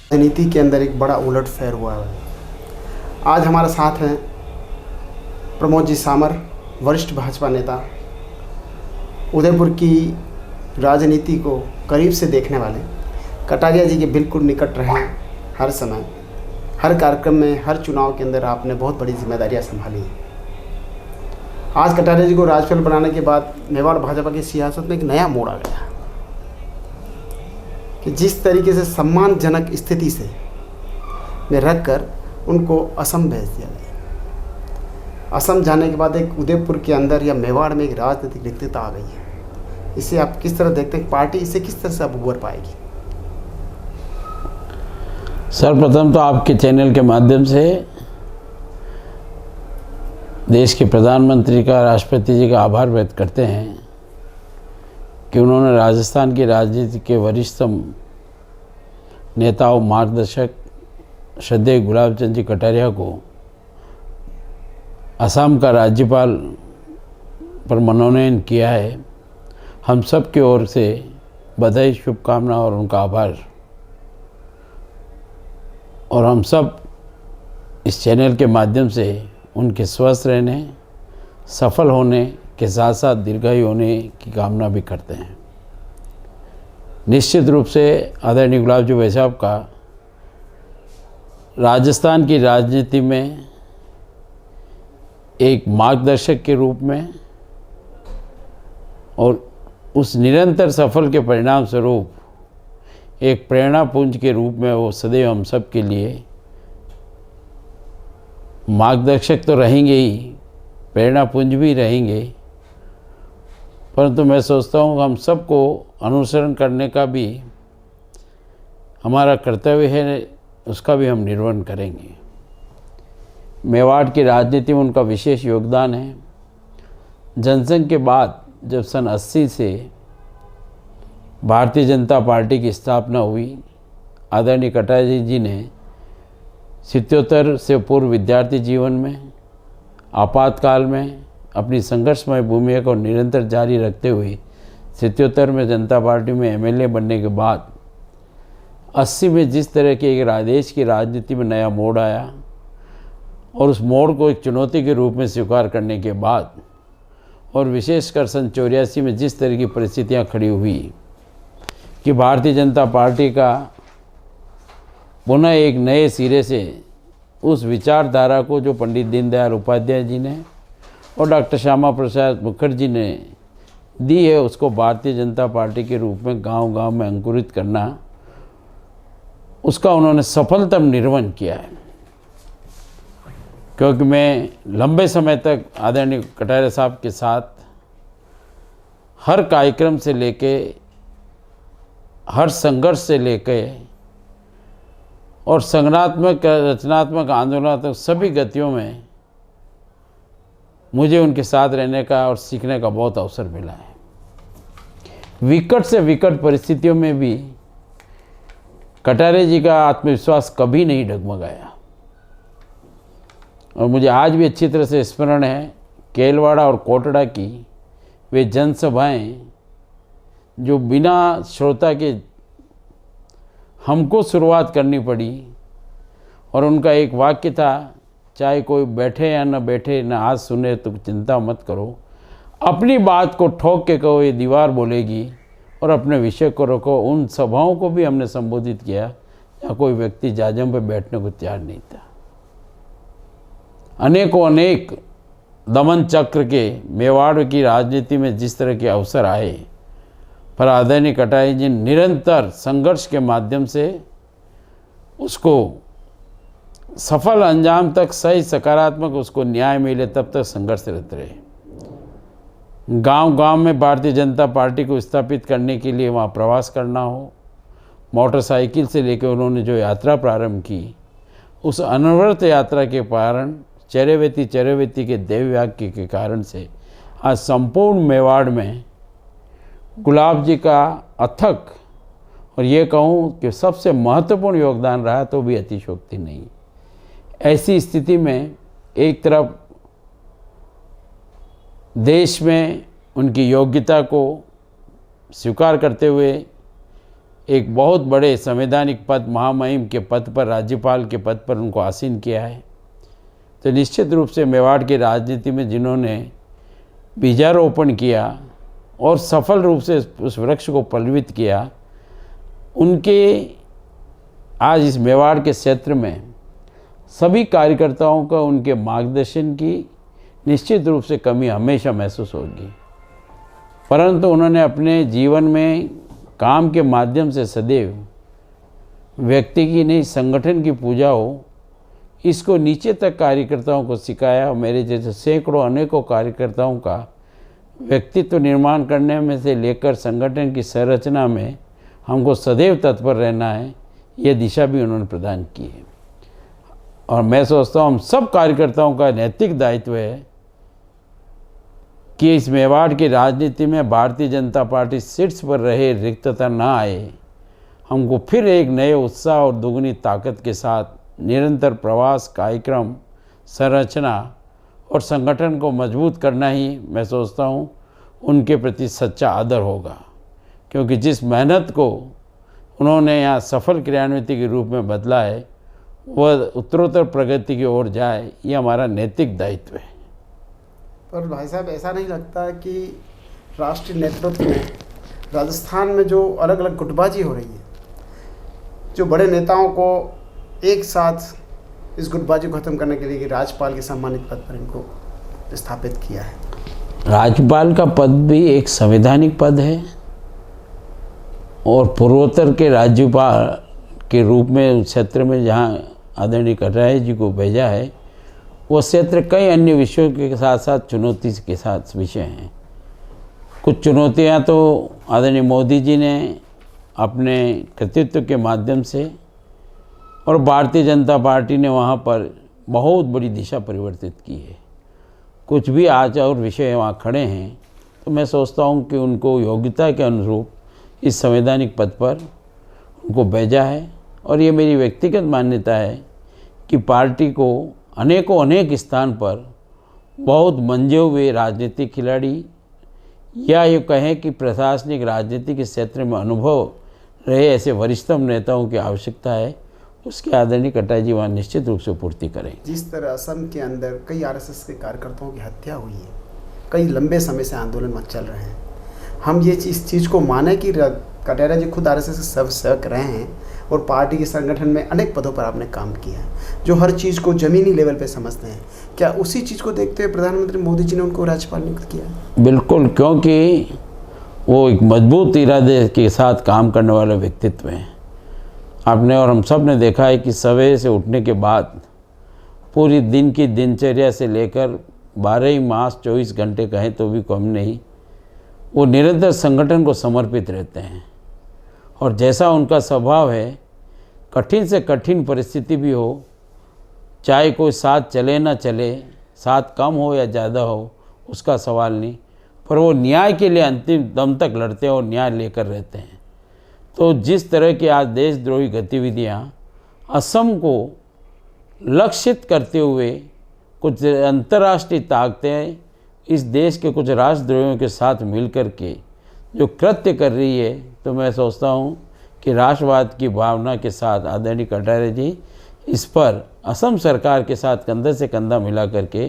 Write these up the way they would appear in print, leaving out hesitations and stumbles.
राजनीति के अंदर एक बड़ा उलटफेर हुआ है। आज हमारे साथ हैं प्रमोद जी सामर, वरिष्ठ भाजपा नेता, उदयपुर की राजनीति को करीब से देखने वाले, कटारिया जी के बिल्कुल निकट रहे। हर समय, हर कार्यक्रम में, हर चुनाव के अंदर आपने बहुत बड़ी जिम्मेदारियां संभाली हैं। आज कटारिया जी को राज्यपाल बनाने के बाद मेवाड़ भाजपा की सियासत में एक नया मोड़ आ गया कि जिस तरीके से सम्मानजनक स्थिति से में रखकर उनको असम भेज दिया गया। असम जाने के बाद एक उदयपुर के अंदर या मेवाड़ में एक राजनीतिक रिक्तता आ गई है। इसे आप किस तरह देखते हैं? पार्टी इसे किस तरह से अब उभर पाएगी? सर्वप्रथम तो आपके चैनल के माध्यम से देश के प्रधानमंत्री का, राष्ट्रपति जी का आभार व्यक्त करते हैं कि उन्होंने राजस्थान की राजनीति के वरिष्ठतम नेता और मार्गदर्शक श्रद्धेय गुलाब चंद जी कटारिया को असम का राज्यपाल पर मनोनयन किया है। हम सब की ओर से बधाई, शुभकामना और उनका आभार। और हम सब इस चैनल के माध्यम से उनके स्वस्थ रहने, सफल होने के साथ साथ दीर्घायु होने की कामना भी करते हैं। निश्चित रूप से आदरणीय गुलाब जी भाई साहब का राजस्थान की राजनीति में एक मार्गदर्शक के रूप में और उस निरंतर सफल के परिणाम स्वरूप एक प्रेरणापुंज के रूप में वो सदैव हम सब के लिए मार्गदर्शक तो रहेंगे ही, प्रेरणापुंज भी रहेंगे। परंतु मैं सोचता हूँ हम सबको अनुसरण करने का भी हमारा कर्तव्य है, उसका भी हम निर्वहन करेंगे। मेवाड़ की राजनीति में उनका विशेष योगदान है। जनसंघ के बाद जब सन 80 से भारतीय जनता पार्टी की स्थापना हुई, आदरणीय कटारिया जी ने 77 से पूर्व विद्यार्थी जीवन में, आपातकाल में अपनी संघर्षमय भूमिका को निरंतर जारी रखते हुए 77 में जनता पार्टी में एमएलए बनने के बाद 80 में जिस तरह के एक देश की राजनीति में नया मोड़ आया और उस मोड़ को एक चुनौती के रूप में स्वीकार करने के बाद और विशेषकर सन 84 में जिस तरह की परिस्थितियां खड़ी हुई कि भारतीय जनता पार्टी का पुनः एक नए सिरे से उस विचारधारा को जो पंडित दीनदयाल उपाध्याय जी ने और डॉक्टर श्यामा प्रसाद मुखर्जी ने दी है, उसको भारतीय जनता पार्टी के रूप में गांव-गांव में अंकुरित करना, उसका उन्होंने सफलतम निर्वहन किया है। क्योंकि मैं लंबे समय तक आदरणीय कटारिया साहब के साथ हर कार्यक्रम से लेके, हर संघर्ष से लेके और संगठनात्मक, रचनात्मक, आंदोलनात्मक सभी गतियों में मुझे उनके साथ रहने का और सीखने का बहुत अवसर मिला है। विकट से विकट परिस्थितियों में भी कटारिया जी का आत्मविश्वास कभी नहीं डगमगाया। और मुझे आज भी अच्छी तरह से स्मरण है केलवाड़ा और कोटड़ा की वे जनसभाएं जो बिना श्रोता के हमको शुरुआत करनी पड़ी। और उनका एक वाक्य था, चाहे कोई बैठे या न बैठे, न आज सुने तो चिंता मत करो, अपनी बात को ठोक के कहो ये दीवार बोलेगी, और अपने विषय को रखो। उन सभाओं को भी हमने संबोधित किया या कोई व्यक्ति जाजम पे बैठने को तैयार नहीं था। अनेकों अनेक दमन चक्र के मेवाड़ की राजनीति में जिस तरह के अवसर आए, पर आदरणीय कटारिया जी निरंतर संघर्ष के माध्यम से उसको सफल अंजाम तक, सही सकारात्मक उसको न्याय मिले तब तक संघर्षरत रहे। गांव-गांव में भारतीय जनता पार्टी को स्थापित करने के लिए वहाँ प्रवास करना हो, मोटरसाइकिल से लेकर उन्होंने जो यात्रा प्रारंभ की, उस अनवरत यात्रा के कारण चरैवेती के देववाक्य के कारण से आज संपूर्ण मेवाड़ में गुलाब जी का अथक और ये कहूँ कि सबसे महत्वपूर्ण योगदान रहा तो भी अतिशयोक्ति नहीं। ऐसी स्थिति में एक तरफ देश में उनकी योग्यता को स्वीकार करते हुए एक बहुत बड़े संवैधानिक पद, महामहिम के पद पर, राज्यपाल के पद पर उनको आसीन किया है। तो निश्चित रूप से मेवाड़ की राजनीति में जिन्होंने बीजारोपण किया और सफल रूप से उस वृक्ष को पल्लवित किया, उनके आज इस मेवाड़ के क्षेत्र में सभी कार्यकर्ताओं का उनके मार्गदर्शन की निश्चित रूप से कमी हमेशा महसूस होगी। परंतु उन्होंने अपने जीवन में काम के माध्यम से सदैव व्यक्ति की नहीं, संगठन की पूजा हो, इसको नीचे तक कार्यकर्ताओं को सिखाया। और मेरे जैसे सैकड़ों अनेकों कार्यकर्ताओं का व्यक्तित्व निर्माण करने में से लेकर संगठन की संरचना में हमको सदैव तत्पर रहना है, ये दिशा भी उन्होंने प्रदान की है। और मैं सोचता हूँ हम सब कार्यकर्ताओं का नैतिक दायित्व है कि इस मेवाड़ की राजनीति में भारतीय जनता पार्टी शीर्ष पर रहे, रिक्तता ना आए। हमको फिर एक नए उत्साह और दुगनी ताकत के साथ निरंतर प्रवास, कार्यक्रम, संरचना और संगठन को मजबूत करना ही मैं सोचता हूँ उनके प्रति सच्चा आदर होगा। क्योंकि जिस मेहनत को उन्होंने यहाँ सफल क्रियान्वित के रूप में बदला है, वह उत्तरोत्तर प्रगति की ओर जाए, ये हमारा नैतिक दायित्व है। पर भाई साहब, ऐसा नहीं लगता कि राष्ट्रीय नेतृत्व में राजस्थान में जो अलग अलग गुटबाजी हो रही है, जो बड़े नेताओं को एक साथ इस गुटबाजी को ख़त्म करने के लिए राज्यपाल के सम्मानित पद पर इनको स्थापित किया है? राज्यपाल का पद भी एक संवैधानिक पद है और पूर्वोत्तर के राज्यपाल के रूप में उस क्षेत्र में जहाँ आदरणीय कटारिया जी को भेजा है, वो क्षेत्र कई अन्य विषयों के साथ साथ चुनौती के साथ विषय हैं। कुछ चुनौतियाँ तो आदरणीय मोदी जी ने अपने कृतित्व के माध्यम से और भारतीय जनता पार्टी ने वहाँ पर बहुत बड़ी दिशा परिवर्तित की है। कुछ भी आज और विषय वहाँ खड़े हैं, तो मैं सोचता हूँ कि उनको योग्यता के अनुरूप इस संवैधानिक पद पर उनको भेजा है। और ये मेरी व्यक्तिगत मान्यता है कि पार्टी को अनेक स्थान पर बहुत मंजे हुए राजनीतिक खिलाड़ी, या ये कहें कि प्रशासनिक राजनीति के क्षेत्र में अनुभव रहे ऐसे वरिष्ठतम नेताओं की आवश्यकता है, उसके आदरणीय कटारिया जी वहाँ निश्चित रूप से पूर्ति करें। जिस तरह असम के अंदर कई आरएसएस के कार्यकर्ताओं की हत्या हुई है, कई लंबे समय से आंदोलन मत चल रहे हैं, हम ये इस चीज़ को माने कि कटारिया जी खुद आरएसएस के सेवक रहे हैं और पार्टी के संगठन में अनेक पदों पर आपने काम किया है, जो हर चीज़ को ज़मीनी लेवल पे समझते हैं, क्या उसी चीज़ को देखते हुए प्रधानमंत्री मोदी जी ने उनको राज्यपाल नियुक्त किया है? बिल्कुल, क्योंकि वो एक मजबूत इरादे के साथ काम करने वाले व्यक्तित्व हैं। आपने और हम सब ने देखा है कि सवेरे से उठने के बाद पूरी दिन की दिनचर्या से लेकर 12 ही मास 24 घंटे कहें तो भी कम नहीं, वो निरंतर संगठन को समर्पित रहते हैं। और जैसा उनका स्वभाव है, कठिन से कठिन परिस्थिति भी हो, चाहे कोई साथ चले ना चले, साथ कम हो या ज़्यादा हो, उसका सवाल नहीं, पर वो न्याय के लिए अंतिम दम तक लड़ते हैं और न्याय लेकर रहते हैं। तो जिस तरह की आज देशद्रोही गतिविधियाँ असम को लक्षित करते हुए कुछ अंतर्राष्ट्रीय ताकतें इस देश के कुछ राष्ट्रद्रोहियों के साथ मिलकर के जो कृत्य कर रही है, तो मैं सोचता हूँ कि राष्ट्रवाद की भावना के साथ आदरणीय कटारिया जी इस पर असम सरकार के साथ कंधे से कंधा मिला करके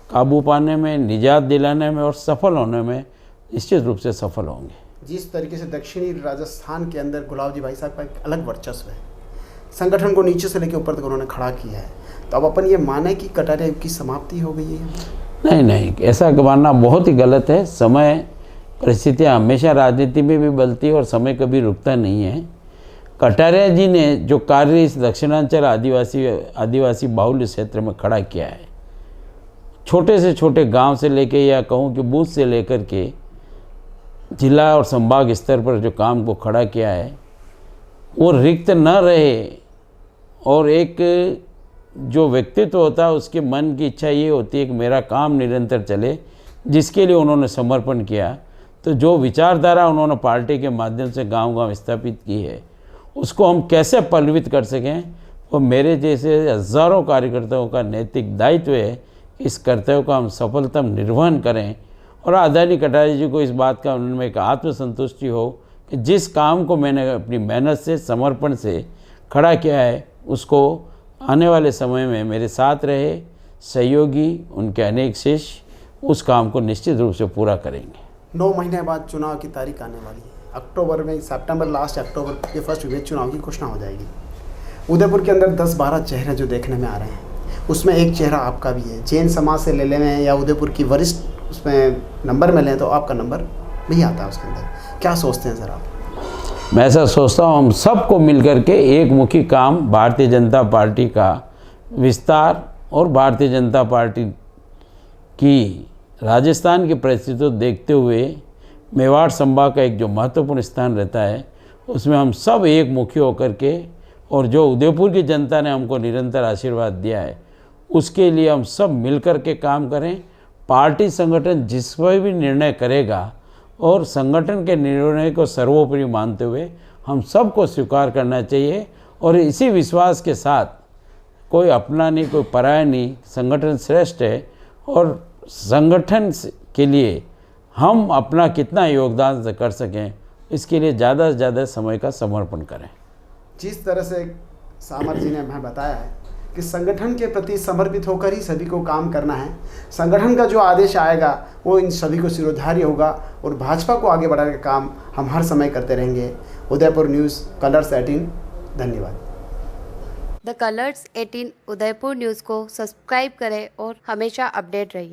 काबू पाने में, निजात दिलाने में और सफल होने में निश्चित रूप से सफल होंगे। जिस तरीके से दक्षिणी राजस्थान के अंदर गुलाब जी भाई साहब का एक अलग वर्चस्व है, संगठन को नीचे से लेकर ऊपर तक उन्होंने खड़ा किया है, तो अब अपन ये माने कि कटारिया की समाप्ति हो गई है? नहीं, ऐसा मानना बहुत ही गलत है। समय, परिस्थितियाँ हमेशा राजनीति में भी बदलती है और समय कभी रुकता नहीं है। कटारिया जी ने जो कार्य इस दक्षिणांचल आदिवासी बाहुल्य क्षेत्र में खड़ा किया है, छोटे से छोटे गांव से लेके, या कहूँ कि बूथ से लेकर के जिला और संभाग स्तर पर जो काम को खड़ा किया है, वो रिक्त न रहे। और एक जो व्यक्तित्व होता है, उसके मन की इच्छा ये होती है कि मेरा काम निरंतर चले, जिसके लिए उन्होंने समर्पण किया। तो जो विचारधारा उन्होंने पार्टी के माध्यम से गांव-गांव स्थापित की है, उसको हम कैसे पल्लवित कर सकें, वो मेरे जैसे हज़ारों कार्यकर्ताओं का नैतिक दायित्व है कि इस कर्तव्य को हम सफलतम निर्वहन करें। और आदरणीय कटारिया जी को इस बात का उनमें एक आत्मसंतुष्टि हो कि जिस काम को मैंने अपनी मेहनत से, समर्पण से खड़ा किया है, उसको आने वाले समय में मेरे साथ रहे सहयोगी, उनके अनेक शिष्य उस काम को निश्चित रूप से पूरा करेंगे। 9 महीने बाद चुनाव की तारीख आने वाली है। अक्टूबर में, सितंबर लास्ट अक्टूबर के फर्स्ट वीक में चुनाव की घोषणा हो जाएगी। उदयपुर के अंदर 10-12 चेहरे जो देखने में आ रहे हैं, उसमें एक चेहरा आपका भी है। जैन समाज से ले लें या उदयपुर की वरिष्ठ उसमें नंबर में लें तो आपका नंबर नहीं आता है उसके अंदर। क्या सोचते हैं सर आप? मैं ऐसा सोचता हूँ, हम सबको मिलकर के एक मुखी काम भारतीय जनता पार्टी का विस्तार और भारतीय जनता पार्टी की राजस्थान की परिस्थिति को देखते हुए मेवाड़ संभाग का एक जो महत्वपूर्ण स्थान रहता है, उसमें हम सब एक मुखी होकर के, और जो उदयपुर की जनता ने हमको निरंतर आशीर्वाद दिया है, उसके लिए हम सब मिलकर के काम करें। पार्टी संगठन जिस पर भी निर्णय करेगा और संगठन के निर्णय को सर्वोपरि मानते हुए हम सबको स्वीकार करना चाहिए, और इसी विश्वास के साथ कोई अपना नहीं, कोई पराया नहीं, संगठन श्रेष्ठ है, और संगठन के लिए हम अपना कितना योगदान कर सकें, इसके लिए ज़्यादा से ज़्यादा समय का समर्पण करें। जिस तरह से सामर जी ने हमें बताया है कि संगठन के प्रति समर्पित होकर ही सभी को काम करना है, संगठन का जो आदेश आएगा वो इन सभी को शिरोधार्य होगा, और भाजपा को आगे बढ़ाने का काम हम हर समय करते रहेंगे। उदयपुर न्यूज़, कलर्स 18, धन्यवाद। द कलर्स 18 उदयपुर न्यूज़ को सब्सक्राइब करें और हमेशा अपडेट रहिए।